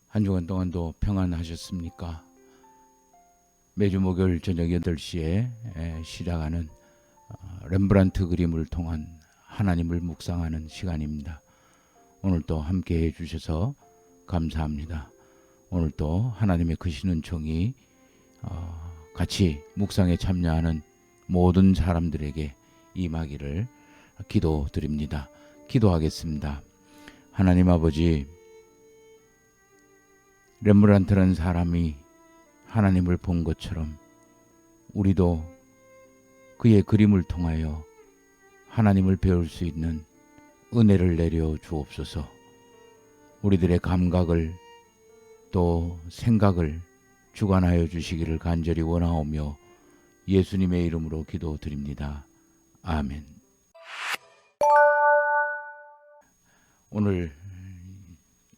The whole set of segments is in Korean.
한 주간 동안도 평안하셨습니까? 매주 목요일 저녁 8시에 시작하는 렘브란트 그림을 통한 하나님을 묵상하는 시간입니다. 오늘도 함께 해주셔서 감사합니다. 오늘도 하나님의 크신 은총이 같이 묵상에 참여하는 모든 사람들에게 임하기를 기도드립니다. 기도하겠습니다. 하나님 아버지, 렘브란트라는 사람이 하나님을 본 것처럼 우리도 그의 그림을 통하여 하나님을 배울 수 있는 은혜를 내려 주옵소서. 우리들의 감각을 또 생각을 주관하여 주시기를 간절히 원하오며 예수님의 이름으로 기도드립니다. 아멘. 오늘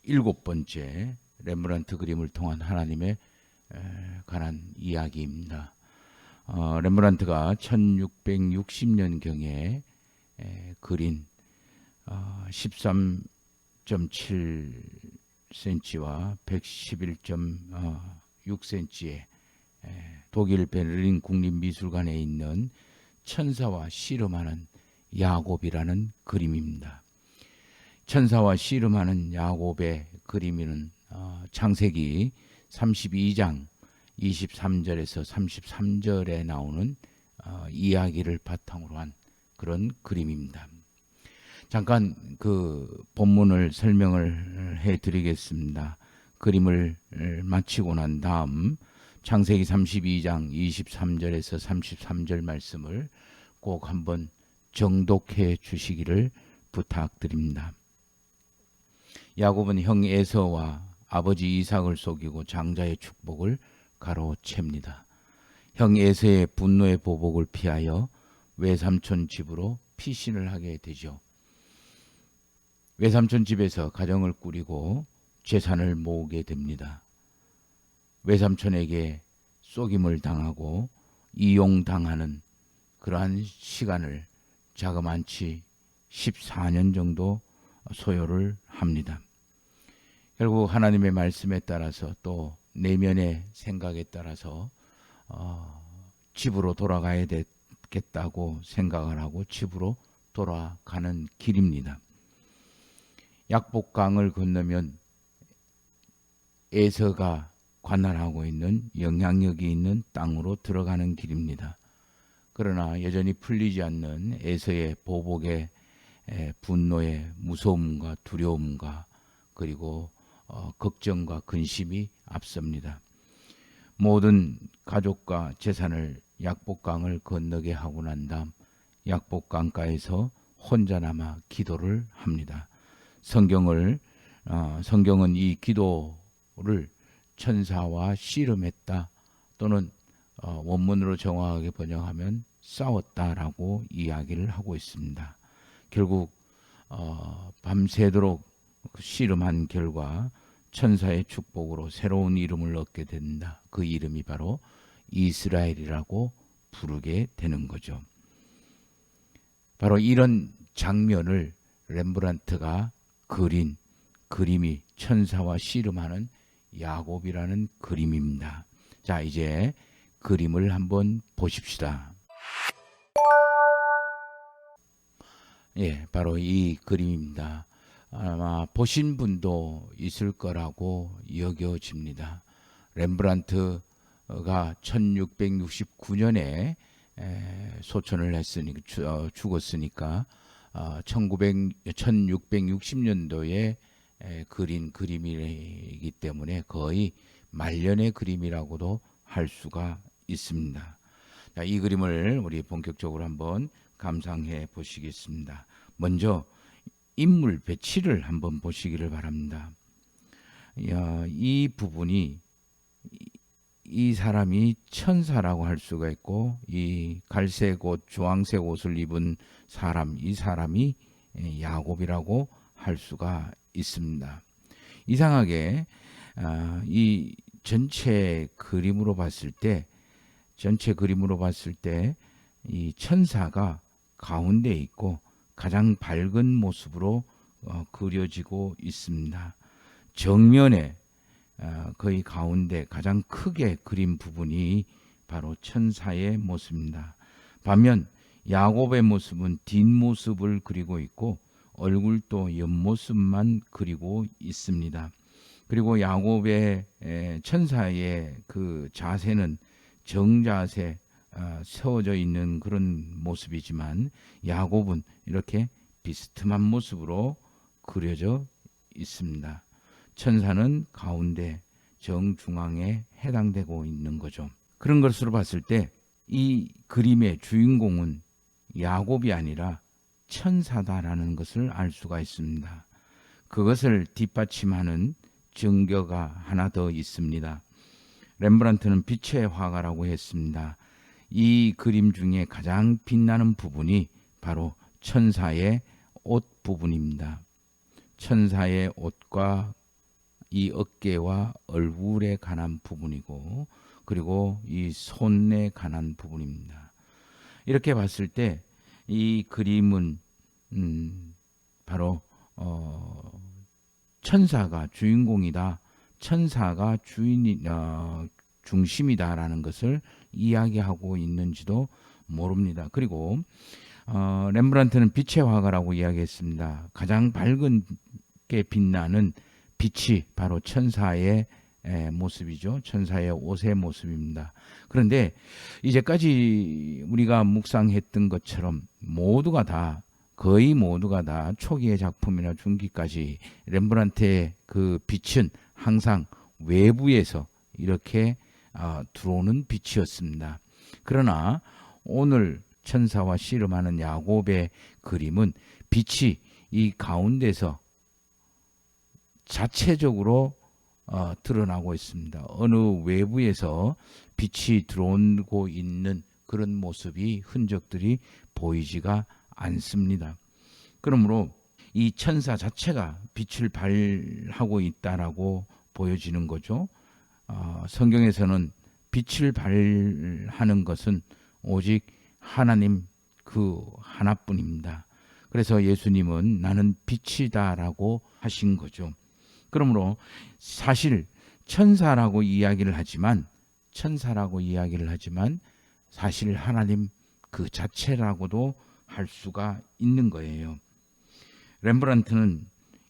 7번째 렘브란트 그림을 통한 하나님에 관한 이야기입니다. 렘브란트가 1660년경에 그린 13.7cm와 111.6cm의 독일 베를린 국립미술관에 있는 천사와 씨름하는 야곱이라는 그림입니다. 천사와 씨름하는 야곱의 그림은 창세기 32장 23절에서 33절에 나오는 이야기를 바탕으로 한 그런 그림입니다. 잠깐 그 본문을 설명을 해드리겠습니다. 그림을 마치고 난 다음 창세기 32장 23절에서 33절 말씀을 꼭 한번 정독해 주시기를 부탁드립니다. 야곱은 형 에서와 아버지 이삭을 속이고 장자의 축복을 가로챕니다. 형 에서의 분노의 보복을 피하여 외삼촌 집으로 피신을 하게 되죠. 외삼촌 집에서 가정을 꾸리고 재산을 모으게 됩니다. 외삼촌에게 속임을 당하고 이용당하는 그러한 시간을 자그만치 14년 정도 소요를 합니다. 결국 하나님의 말씀에 따라서 또 내면의 생각에 따라서 집으로 돌아가야 되겠다고 생각을 하고 집으로 돌아가는 길입니다. 약복강을 건너면 에서가 관할하고 있는 영향력이 있는 땅으로 들어가는 길입니다. 그러나 여전히 풀리지 않는 에서의 보복의 분노의 무서움과 두려움과 그리고 걱정과 근심이 앞섭니다. 모든 가족과 재산을 약복강을 건너게 하고 난 다음 약복강가에서 혼자 남아 기도를 합니다. 성경은 이 기도를 천사와 씨름했다 또는 원문으로 정확하게 번역하면 싸웠다라고 이야기를 하고 있습니다. 결국 밤새도록 씨름한 결과 천사의 축복으로 새로운 이름을 얻게 된다. 그 이름이 바로 이스라엘이라고 부르게 되는 거죠. 바로 이런 장면을 렘브란트가 그린 그림이 천사와 씨름하는 야곱이라는 그림입니다. 자, 이제 그림을 한번 보십시다. 바로 이 그림입니다. 아마 보신 분도 있을 거라고 여겨집니다. 렘브란트가 1669년에 소천을 죽었으니까 1660년도에 그린 그림이기 때문에 거의 말년의 그림이라고도 할 수가 있습니다. 자, 이 그림을 우리 본격적으로 한번 감상해 보시겠습니다. 먼저 인물 배치를 한번 보시기를 바랍니다. 이 부분이 이 사람이 천사라고 할 수가 있고 이 갈색 옷, 주황색 옷을 입은 사람, 이 사람이 야곱이라고 할 수가 있습니다. 이상하게 이 전체 그림으로 봤을 때 이 천사가 가운데 있고 가장 밝은 모습으로 그려지고 있습니다. 정면에 거의 가운데 가장 크게 그린 부분이 바로 천사의 모습입니다. 반면 야곱의 모습은 뒷모습을 그리고 있고 얼굴도 옆모습만 그리고 있습니다. 그리고 야곱의 천사의 그 자세는 정자세 세워져 있는 그런 모습이지만 야곱은 이렇게 비스듬한 모습으로 그려져 있습니다. 천사는 가운데 정중앙에 해당되고 있는 거죠. 그런 것으로 봤을 때 이 그림의 주인공은 야곱이 아니라 천사다라는 것을 알 수가 있습니다. 그것을 뒷받침하는 증거가 하나 더 있습니다. 렘브란트는 빛의 화가라고 했습니다. 이 그림 중에 가장 빛나는 부분이 바로 천사의 옷 부분입니다. 천사의 옷과 이 어깨와 얼굴에 관한 부분이고 그리고 이 손에 관한 부분입니다. 이렇게 봤을 때 이 그림은 바로 천사가 주인공이다, 천사가 중심이다라는 것을 이야기하고 있는지도 모릅니다. 그리고 렘브란트는 빛의 화가라고 이야기했습니다. 가장 밝게 빛나는 빛이 바로 천사의 모습이죠. 천사의 옷의 모습입니다. 그런데 이제까지 우리가 묵상했던 것처럼 거의 모두가 다 초기의 작품이나 중기까지 렘브란트의 그 빛은 항상 외부에서 이렇게 들어오는 빛이었습니다. 그러나 오늘 천사와 씨름하는 야곱의 그림은 빛이 이 가운데서 자체적으로 드러나고 있습니다. 어느 외부에서 빛이 들어오고 있는 그런 모습이 흔적들이 보이지가 않습니다. 그러므로 이 천사 자체가 빛을 발하고 있다라고 보여지는 거죠. 성경에서는 빛을 발하는 것은 오직 하나님 그 하나뿐입니다. 그래서 예수님은 나는 빛이다라고 하신 거죠. 그러므로 사실 천사라고 이야기를 하지만 사실 하나님 그 자체라고도 할 수가 있는 거예요. 렘브란트는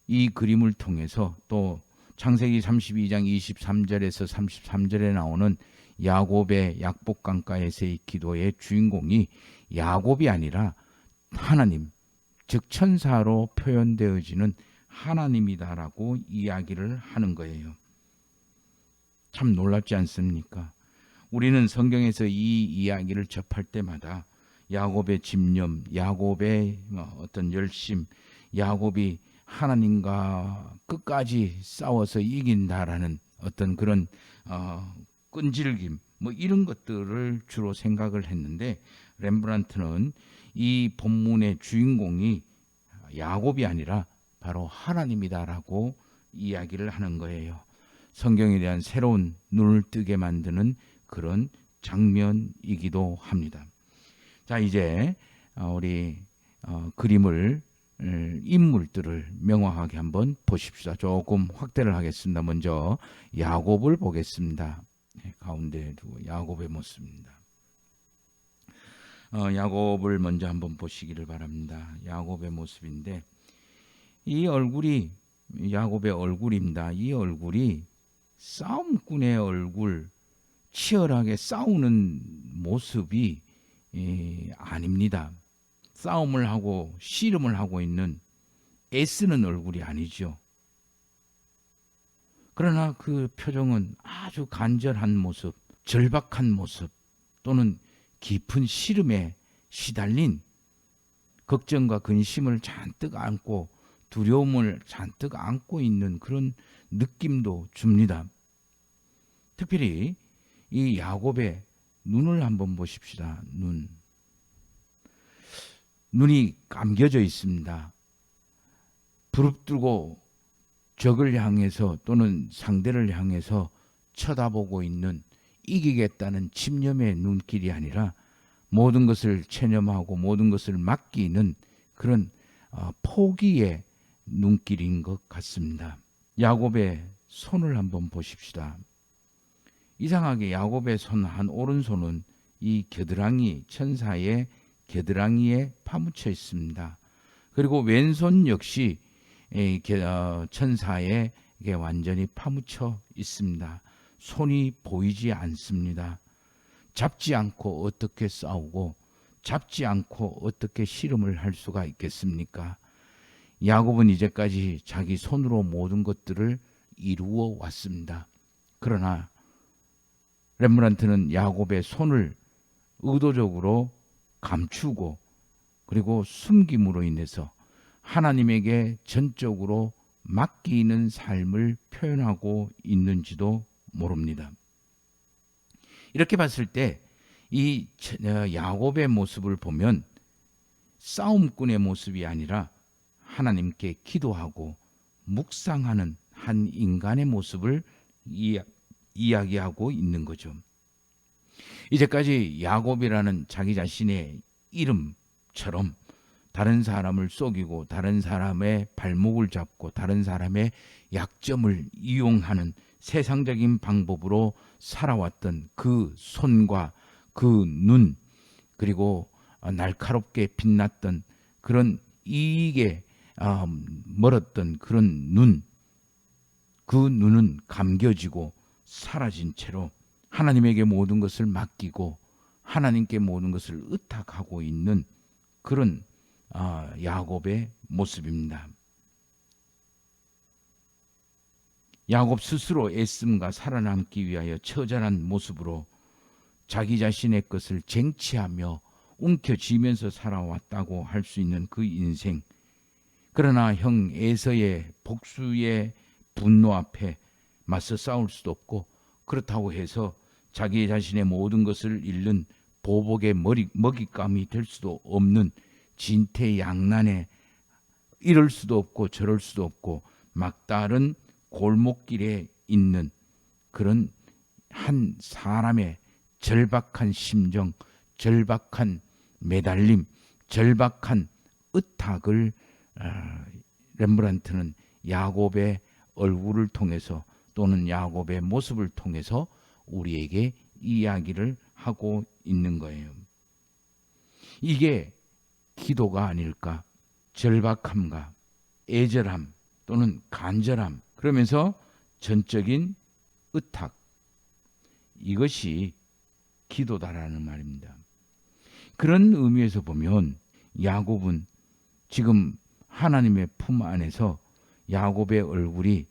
이 그림을 통해서 또 창세기 32장 23절에서 33절에 나오는 야곱의 약복강가에서의 기도의 주인공이 야곱이 아니라 하나님, 즉 천사로 표현되어지는 하나님이다라고 이야기를 하는 거예요. 참 놀랍지 않습니까? 우리는 성경에서 이 이야기를 접할 때마다 야곱의 집념, 야곱의 어떤 열심, 야곱이 하나님과 끝까지 싸워서 이긴다라는 어떤 그런 끈질김 이런 것들을 주로 생각을 했는데 렘브란트는 이 본문의 주인공이 야곱이 아니라 바로 하나님이다라고 이야기를 하는 거예요. 성경에 대한 새로운 눈을 뜨게 만드는 그런 장면이기도 합니다. 자, 이제 우리 그림을 인물들을 명확하게 한번 보십시다. 조금 확대를 하겠습니다. 먼저 야곱을 보겠습니다. 가운데 두고 야곱의 모습입니다. 야곱을 먼저 한번 보시기를 바랍니다. 야곱의 모습인데 이 얼굴이 야곱의 얼굴입니다. 이 얼굴이 싸움꾼의 얼굴, 치열하게 싸우는 모습이 아닙니다. 싸움을 하고 씨름을 하고 있는 애쓰는 얼굴이 아니죠. 그러나 그 표정은 아주 간절한 모습, 절박한 모습 또는 깊은 시름에 시달린 걱정과 근심을 잔뜩 안고 두려움을 잔뜩 안고 있는 그런 느낌도 줍니다. 특별히 이 야곱의 눈을 한번 보십시다. 눈이 감겨져 있습니다. 부릅뜨고 적을 향해서 또는 상대를 향해서 쳐다보고 있는 이기겠다는 집념의 눈길이 아니라 모든 것을 체념하고 모든 것을 맡기는 그런 포기의 눈길인 것 같습니다. 야곱의 손을 한번 보십시다. 이상하게 야곱의 손 한 오른손은 이 겨드랑이 천사의 겨드랑이에 파묻혀 있습니다. 그리고 왼손 역시 천사에 완전히 파묻혀 있습니다. 손이 보이지 않습니다. 잡지 않고 어떻게 싸우고 잡지 않고 어떻게 씨름을 할 수가 있겠습니까? 야곱은 이제까지 자기 손으로 모든 것들을 이루어 왔습니다. 그러나 렘브란트는 야곱의 손을 의도적으로 감추고 그리고 숨김으로 인해서 하나님에게 전적으로 맡기는 삶을 표현하고 있는지도 모릅니다. 이렇게 봤을 때 이 야곱의 모습을 보면 싸움꾼의 모습이 아니라 하나님께 기도하고 묵상하는 한 인간의 모습을 이야기하고 있는 거죠. 이제까지 야곱이라는 자기 자신의 이름처럼 다른 사람을 속이고 다른 사람의 발목을 잡고 다른 사람의 약점을 이용하는 세상적인 방법으로 살아왔던 그 손과 그 눈, 그리고 날카롭게 빛났던 그런 이익에 멀었던 그런 눈, 그 눈은 감겨지고 사라진 채로 하나님에게 모든 것을 맡기고 하나님께 모든 것을 의탁하고 있는 그런 야곱의 모습입니다. 야곱 스스로 애씀과 살아남기 위하여 처절한 모습으로 자기 자신의 것을 쟁취하며 움켜쥐면서 살아왔다고 할 수 있는 그 인생. 그러나 형 에서의 복수의 분노 앞에 맞서 싸울 수도 없고, 그렇다고 해서 자기 자신의 모든 것을 잃는 보복의 먹잇감이 될 수도 없는 진퇴양난에 이럴 수도 없고 저럴 수도 없고 막다른 골목길에 있는 그런 한 사람의 절박한 심정, 절박한 매달림, 절박한 의탁을 렘브란트는 야곱의 얼굴을 통해서 또는 야곱의 모습을 통해서 우리에게 이야기를 하고 있는 거예요. 이게 기도가 아닐까? 절박함과 애절함 또는 간절함, 그러면서 전적인 의탁, 이것이 기도다라는 말입니다. 그런 의미에서 보면 야곱은 지금 하나님의 품 안에서 야곱의 얼굴이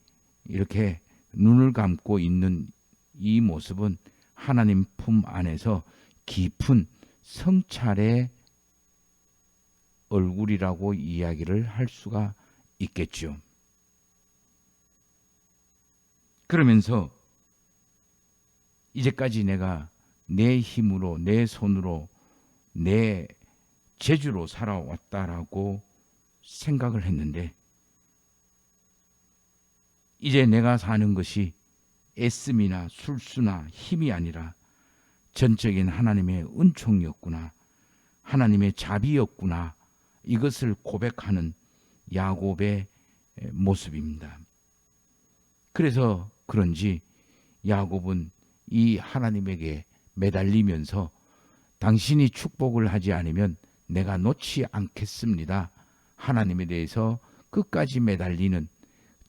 이렇게 눈을 감고 있는 이 모습은 하나님 품 안에서 깊은 성찰의 얼굴이라고 이야기를 할 수가 있겠죠. 그러면서 이제까지 내가 내 힘으로, 내 손으로, 내 재주로 살아왔다라고 생각을 했는데, 이제 내가 사는 것이 애씀이나 술수나 힘이 아니라 전적인 하나님의 은총이었구나, 하나님의 자비였구나, 이것을 고백하는 야곱의 모습입니다. 그래서 그런지 야곱은 이 하나님에게 매달리면서 당신이 축복을 하지 않으면 내가 놓지 않겠습니다. 하나님에 대해서 끝까지 매달리는,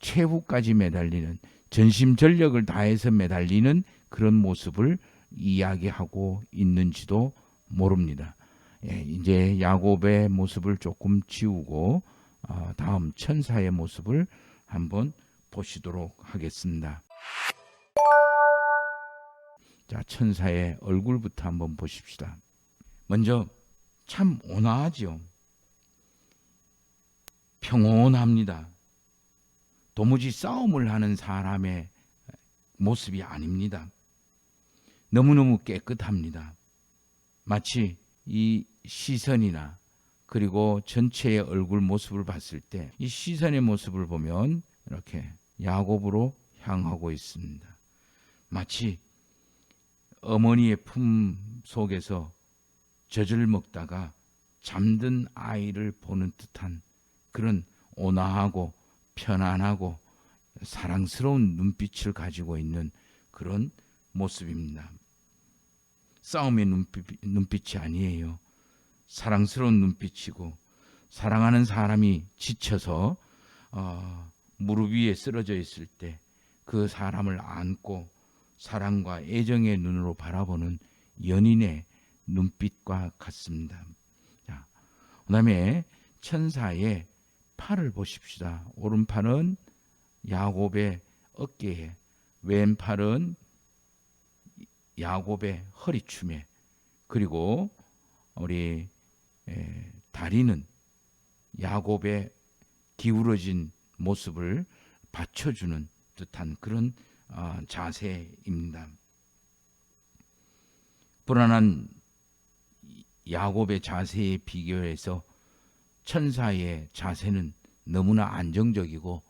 최후까지 매달리는, 전심전력을 다해서 매달리는 그런 모습을 이야기하고 있는지도 모릅니다. 이제 야곱의 모습을 조금 지우고 다음 천사의 모습을 한번 보시도록 하겠습니다. 자, 천사의 얼굴부터 한번 보십시다. 먼저 참 온화하죠. 평온합니다. 도무지 싸움을 하는 사람의 모습이 아닙니다. 너무너무 깨끗합니다. 마치 이 시선이나 그리고 전체의 얼굴 모습을 봤을 때 이 시선의 모습을 보면 이렇게 야곱으로 향하고 있습니다. 마치 어머니의 품 속에서 젖을 먹다가 잠든 아이를 보는 듯한 그런 온화하고 편안하고 사랑스러운 눈빛을 가지고 있는 그런 모습입니다. 싸움의 눈빛이 아니에요. 사랑스러운 눈빛이고, 사랑하는 사람이 지쳐서 무릎 위에 쓰러져 있을 때 그 사람을 안고 사랑과 애정의 눈으로 바라보는 연인의 눈빛과 같습니다. 자, 그다음에 천사의 팔을 보십시다. 오른팔은 야곱의 어깨에, 왼팔은 야곱의 허리춤에, 그리고 우리 다리는 야곱의 기울어진 모습을 받쳐주는 듯한 그런 자세입니다. 불안한 야곱의 자세에 비교해서 천사의 자세는 너무나 안정적이고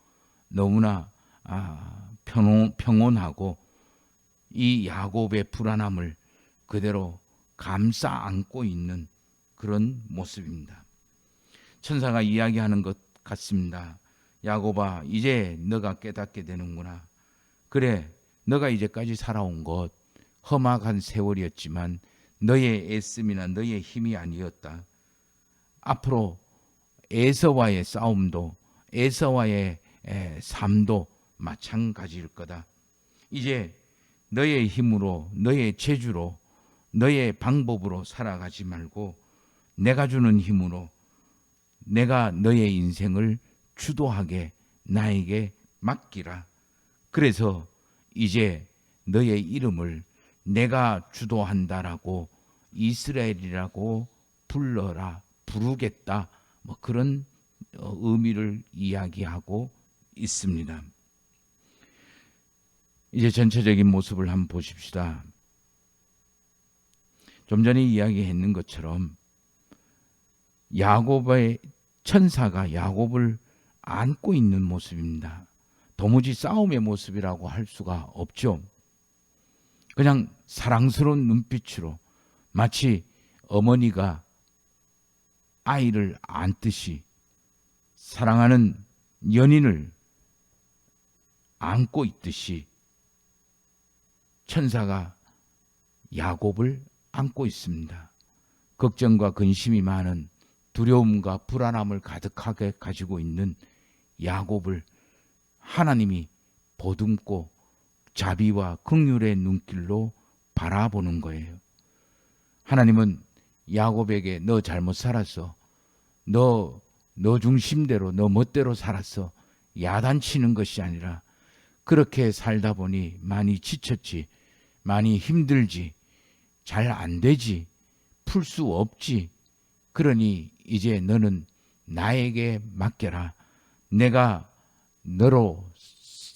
너무나 평온하고 이 야곱의 불안함을 그대로 감싸 안고 있는 그런 모습입니다. 천사가 이야기하는 것 같습니다. 야곱아, 이제 너가 깨닫게 되는구나. 그래, 너가 이제까지 살아온 것 험악한 세월이었지만 너의 애씀이나 너의 힘이 아니었다. 앞으로 에서와의 싸움도, 에서와의 삶도 마찬가지일 거다. 이제 너의 힘으로, 너의 재주로, 너의 방법으로 살아가지 말고 내가 주는 힘으로 내가 너의 인생을 주도하게 나에게 맡기라. 그래서 이제 너의 이름을 내가 주도한다라고 이스라엘이라고 불러라, 부르겠다. 뭐 그런 의미를 이야기하고 있습니다. 이제 전체적인 모습을 한번 보십시다. 좀 전에 이야기했는 것처럼 야곱의 천사가 야곱을 안고 있는 모습입니다. 도무지 싸움의 모습이라고 할 수가 없죠. 그냥 사랑스러운 눈빛으로 마치 어머니가 아이를 안듯이 사랑하는 연인을 안고 있듯이 천사가 야곱을 안고 있습니다. 걱정과 근심이 많은, 두려움과 불안함을 가득하게 가지고 있는 야곱을 하나님이 보듬고 자비와 긍휼의 눈길로 바라보는 거예요. 하나님은 야곱에게 너 잘못 살았어. 너 중심대로, 너 멋대로 살았어. 야단치는 것이 아니라 그렇게 살다 보니 많이 지쳤지, 많이 힘들지, 잘 안 되지, 풀 수 없지. 그러니 이제 너는 나에게 맡겨라. 내가 너로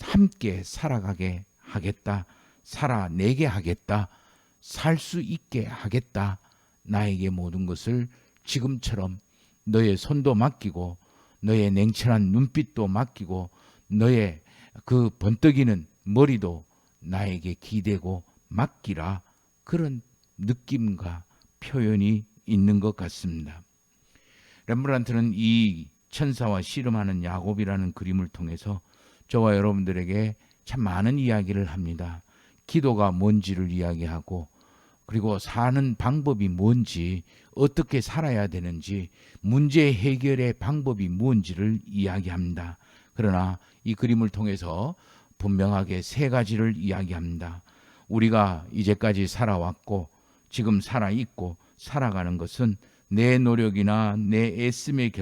함께 살아가게 하겠다. 살아내게 하겠다. 살 수 있게 하겠다. 나에게 모든 것을 지금처럼 너의 손도 맡기고 너의 냉철한 눈빛도 맡기고 너의 그 번뜩이는 머리도 나에게 기대고 맡기라. 그런 느낌과 표현이 있는 것 같습니다. 렘브란트는 이 천사와 씨름하는 야곱이라는 그림을 통해서 저와 여러분들에게 참 많은 이야기를 합니다. 기도가 뭔지를 이야기하고, 그리고 사는 방법이 뭔지, 어떻게 살아야 되는지, 문제 해결의 방법이 뭔지를 이야기합니다. 그러나 이 그림을 통해서 분명하게 세 가지를 이야기합니다. 우리가 이제까지 살아왔고 지금 살아있고 살아가는 것은 내 노력이나 내 애씀의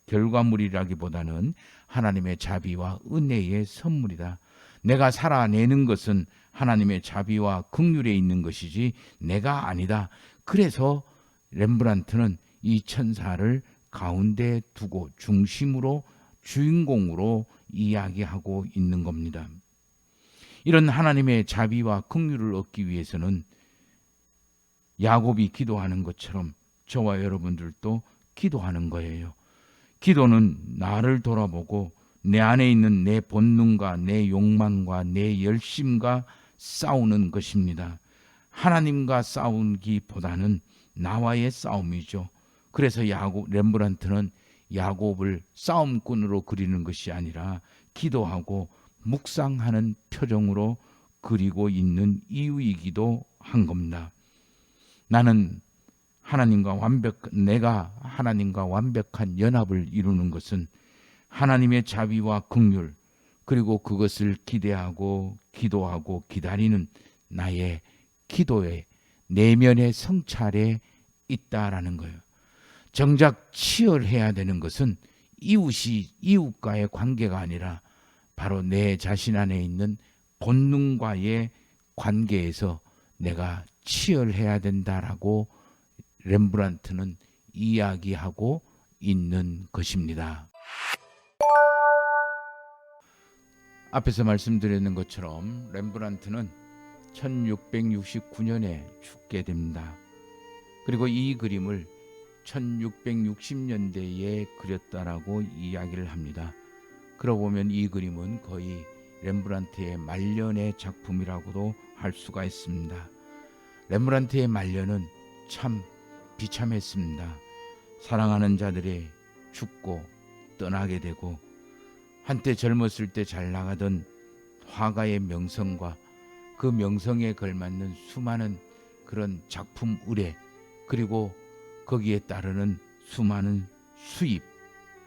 결과물이라기보다는 하나님의 자비와 은혜의 선물이다. 내가 살아내는 것은 하나님의 자비와 긍휼에 있는 것이지 내가 아니다. 그래서 렘브란트는 이 천사를 가운데 두고 중심으로, 주인공으로 이야기하고 있는 겁니다. 이런 하나님의 자비와 긍휼을 얻기 위해서는 야곱이 기도하는 것처럼 저와 여러분들도 기도하는 거예요. 기도는 나를 돌아보고 내 안에 있는 내 본능과 내 욕망과 내 열심과 싸우는 것입니다. 하나님과 싸우기보다는 나와의 싸움이죠. 그래서 렘브란트는 야곱을 싸움꾼으로 그리는 것이 아니라 기도하고 묵상하는 표정으로 그리고 있는 이유이기도 한 겁니다. 내가 하나님과 완벽한 연합을 이루는 것은 하나님의 자비와 긍휼, 그리고 그것을 기대하고 기도하고 기다리는 나의 기도의 내면의 성찰에 있다라는 거예요. 정작 치열해야 되는 것은 이웃과의 관계가 아니라 바로 내 자신 안에 있는 본능과의 관계에서 내가 치열해야 된다라고 렘브란트는 이야기하고 있는 것입니다. 앞에서 말씀드렸는 것처럼 렘브란트는 1669년에 죽게 됩니다. 그리고 이 그림을 1660년대에 그렸다라고 이야기를 합니다. 그러고 보면 이 그림은 거의 렘브란트의 말년의 작품이라고도 할 수가 있습니다. 렘브란트의 말년은 참 비참했습니다. 사랑하는 자들이 죽고 떠나게 되고 한때 젊었을 때 잘 나가던 화가의 명성과 그 명성에 걸맞는 수많은 그런 작품 의뢰, 그리고 거기에 따르는 수많은 수입,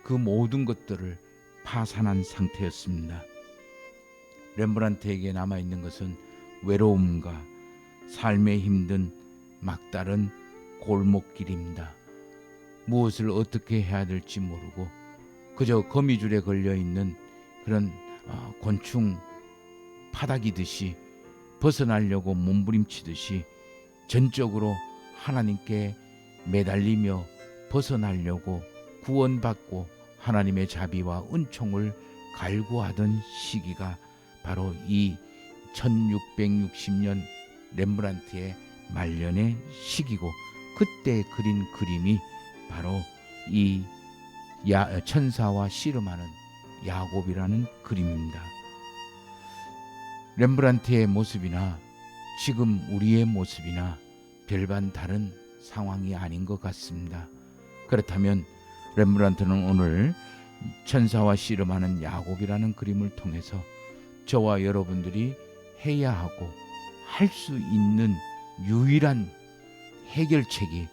그 모든 것들을 파산한 상태였습니다. 렘브란트에게 남아있는 것은 외로움과 삶의 힘든 막다른 골목길입니다. 무엇을 어떻게 해야 될지 모르고 그저 거미줄에 걸려있는 그런 곤충 파닥이듯이 벗어나려고 몸부림치듯이 전적으로 하나님께 매달리며 벗어나려고 구원받고 하나님의 자비와 은총을 갈구하던 시기가 바로 이 1660년 렘브란트의 말년의 시기고, 그때 그린 그림이 바로 이 천사와 씨름하는 야곱이라는 그림입니다. 렘브란트의 모습이나 지금 우리의 모습이나 별반 다른 상황이 아닌 것 같습니다. 그렇다면 렘브란트는 오늘 천사와 씨름하는 야곱이라는 그림을 통해서 저와 여러분들이 해야 하고 할 수 있는 유일한 해결책이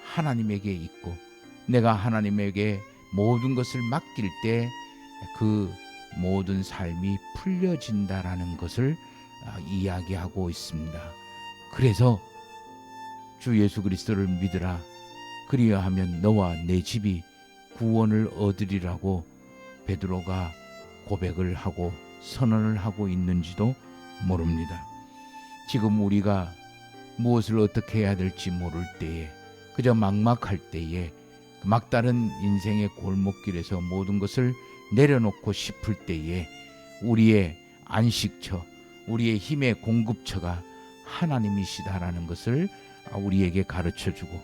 하나님에게 있고, 내가 하나님에게 모든 것을 맡길 때 그 모든 삶이 풀려진다라는 것을 이야기하고 있습니다. 그래서 주 예수 그리스도를 믿으라, 그리하면 너와 내 집이 구원을 얻으리라고 베드로가 고백을 하고 선언을 하고 있는지도 모릅니다. 지금 우리가 무엇을 어떻게 해야 될지 모를 때에, 그저 막막할 때에, 막다른 인생의 골목길에서 모든 것을 내려놓고 싶을 때에 우리의 안식처, 우리의 힘의 공급처가 하나님이시다라는 것을 우리에게 가르쳐주고,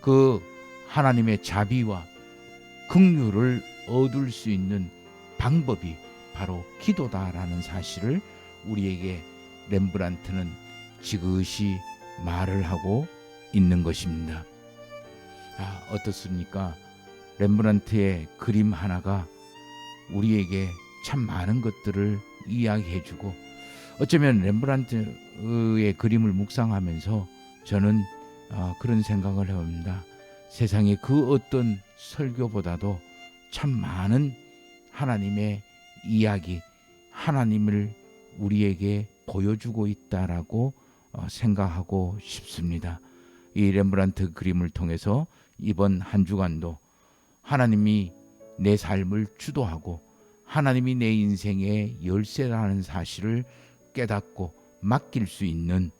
그 하나님의 자비와 긍휼을 얻을 수 있는 방법이 바로 기도다라는 사실을 우리에게 렘브란트는 지그시 말을 하고 있는 것입니다. 어떻습니까? 렘브란트의 그림 하나가 우리에게 참 많은 것들을 이야기해주고, 어쩌면 렘브란트의 그림을 묵상하면서 저는 그런 생각을 해봅니다. 세상의 그 어떤 설교보다도 참 많은 하나님의 이야기, 하나님을 우리에게 보여주고 있다라고 생각하고 싶습니다. 이 렘브란트 그림을 통해서 이번 한 주간도 하나님이 내 삶을 주도하고 하나님이 내 인생의 열쇠라는 사실을 깨닫고 맡길 수 있는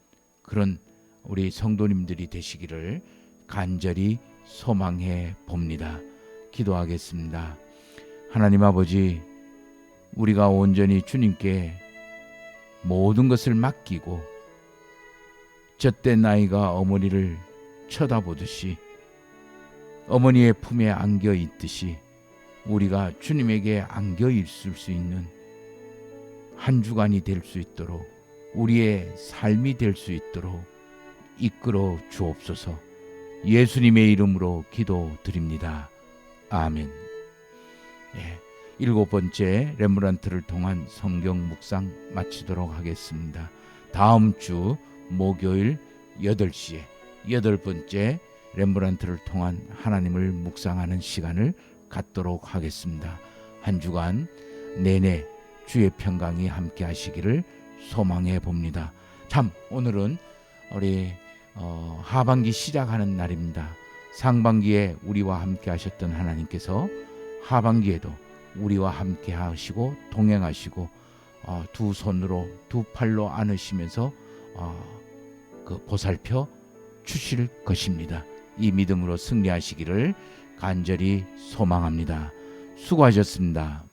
그런 우리 성도님들이 되시기를 간절히 소망해 봅니다. 기도하겠습니다. 하나님 아버지, 우리가 온전히 주님께 모든 것을 맡기고 젖된 아이가 어머니를 쳐다보듯이, 어머니의 품에 안겨 있듯이 우리가 주님에게 안겨 있을 수 있는 한 주간이 될 수 있도록, 우리의 삶이 될 수 있도록 이끌어 주옵소서. 예수님의 이름으로 기도드립니다. 아멘. 예, 7번째 렘브란트를 통한 성경 묵상 마치도록 하겠습니다. 다음 주 목요일 8시에 8번째 렘브란트를 통한 하나님을 묵상하는 시간을 갖도록 하겠습니다. 한 주간 내내 주의 평강이 함께 하시기를 소망해 봅니다. 참 오늘은 우리 하반기 시작하는 날입니다. 상반기에 우리와 함께 하셨던 하나님께서 하반기에도 우리와 함께 하시고 동행하시고 두 손으로 두 팔로 안으시면서 보살펴 주실 것입니다. 이 믿음으로 승리하시기를 간절히 소망합니다. 수고하셨습니다.